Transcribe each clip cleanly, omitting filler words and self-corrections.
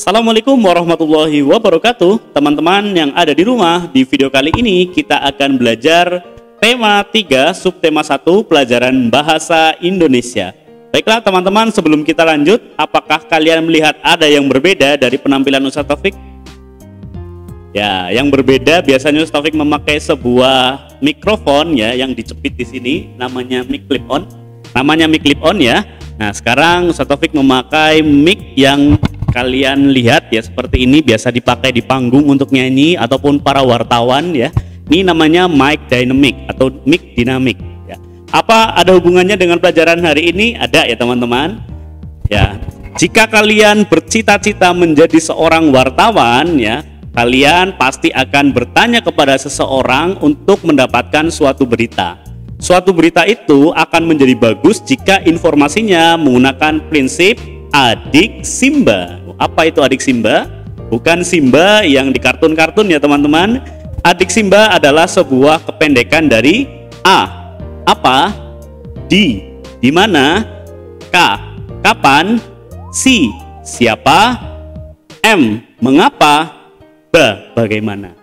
Assalamualaikum warahmatullahi wabarakatuh. Teman-teman yang ada di rumah, di video kali ini kita akan belajar tema 3 subtema 1 pelajaran bahasa Indonesia. Baiklah teman-teman, sebelum kita lanjut, apakah kalian melihat ada yang berbeda dari penampilan Ustaz Taufik? Ya, yang berbeda biasanya Ustaz Taufik memakai sebuah mikrofon ya yang dicepit di sini, namanya mic clip on. Namanya mic clip on ya. Nah, sekarang Ustaz Taufik memakai mic yang kalian lihat ya seperti ini, biasa dipakai di panggung untuk nyanyi ataupun para wartawan ya. Ini namanya mic dynamic atau mic dinamik ya. Apa ada hubungannya dengan pelajaran hari ini? Ada ya teman-teman. Ya, jika kalian bercita-cita menjadi seorang wartawan ya, kalian pasti akan bertanya kepada seseorang untuk mendapatkan suatu berita. Suatu berita itu akan menjadi bagus jika informasinya menggunakan prinsip adik Simba. Apa itu adik Simba? Bukan Simba yang di kartun-kartun ya teman-teman. Adik Simba adalah sebuah kependekan dari A, apa, di mana, K, kapan, C, siapa, M, mengapa, B, bagaimana.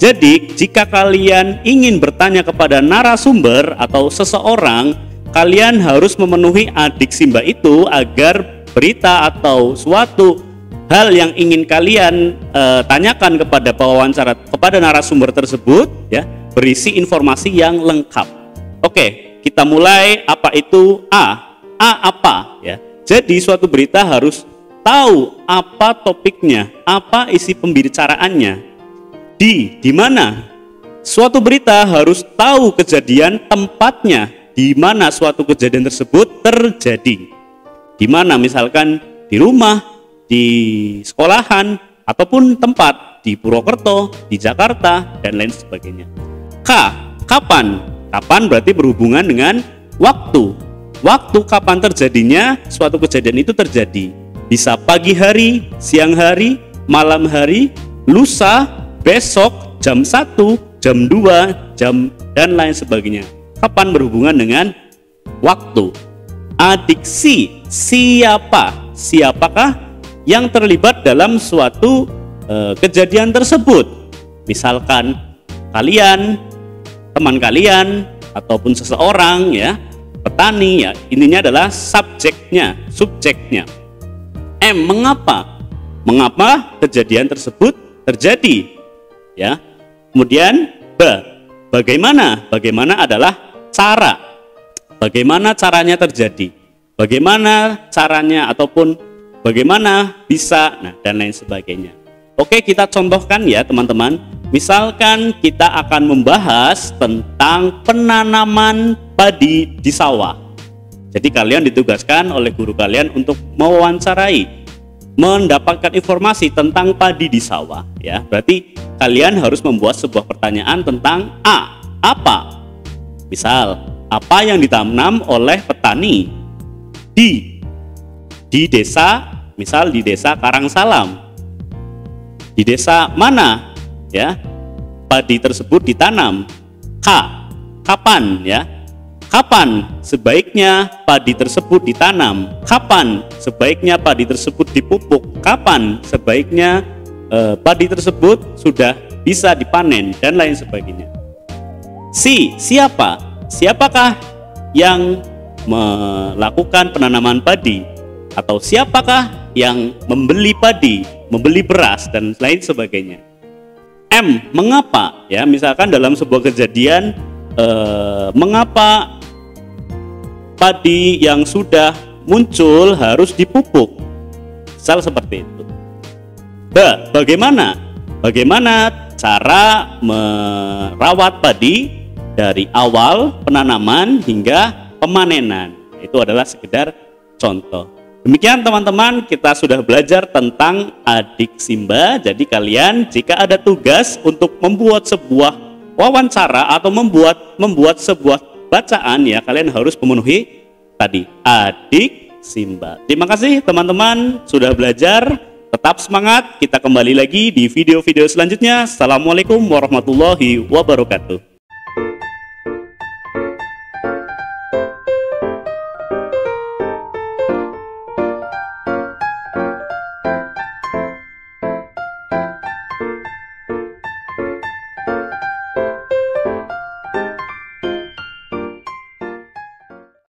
Jadi jika kalian ingin bertanya kepada narasumber atau seseorang, kalian harus memenuhi adik Simba itu agar berita atau suatu hal yang ingin kalian tanyakan kepada pewawancara, kepada narasumber tersebut ya, berisi informasi yang lengkap. Oke, kita mulai. Apa itu A? A apa ya? Jadi suatu berita harus tahu apa topiknya, apa isi pembicaraannya. Di mana? Suatu berita harus tahu kejadian tempatnya, di mana suatu kejadian tersebut terjadi. Di mana, misalkan di rumah, di sekolahan, ataupun tempat di Purwokerto, di Jakarta, dan lain sebagainya. K, kapan? Kapan berarti berhubungan dengan waktu. Waktu kapan terjadinya suatu kejadian itu terjadi. Bisa pagi hari, siang hari, malam hari, lusa, besok, jam 1, jam 2, jam, dan lain sebagainya. Kapan berhubungan dengan waktu. Adiksi, siapa? Siapakah yang terlibat dalam suatu kejadian tersebut? Misalkan kalian, teman kalian, ataupun seseorang ya, petani ya, intinya adalah subjeknya. M, mengapa? Mengapa kejadian tersebut terjadi? Ya. Kemudian B, bagaimana? Bagaimana adalah cara. Bagaimana caranya terjadi? Bagaimana caranya ataupun bagaimana bisa, nah, dan lain sebagainya. Oke, kita contohkan ya teman-teman. Misalkan kita akan membahas tentang penanaman padi di sawah. Jadi kalian ditugaskan oleh guru kalian untuk mewawancarai, mendapatkan informasi tentang padi di sawah ya. Berarti kalian harus membuat sebuah pertanyaan tentang A, apa? Misal, apa yang ditanam oleh petani di desa, misal di desa Karangsalam. Di desa mana ya padi tersebut ditanam? K, kapan ya? Kapan sebaiknya padi tersebut ditanam? Kapan sebaiknya padi tersebut dipupuk? Kapan sebaiknya padi tersebut sudah bisa dipanen, dan lain sebagainya. C, siapa? Siapakah yang melakukan penanaman padi? Atau siapakah yang membeli padi, membeli beras, dan lain sebagainya. M, mengapa? Ya, misalkan dalam sebuah kejadian, mengapa padi yang sudah muncul harus dipupuk? Misal seperti itu. B, bagaimana? Bagaimana cara merawat padi dari awal penanaman hingga pemanenan? Itu adalah sekedar contoh. Demikian teman-teman, kita sudah belajar tentang adik Simba. Jadi kalian jika ada tugas untuk membuat sebuah wawancara atau membuat sebuah bacaan ya, kalian harus memenuhi tadi adik Simba. Terima kasih teman-teman sudah belajar. Tetap semangat, kita kembali lagi di video-video selanjutnya. Assalamualaikum warahmatullahi wabarakatuh.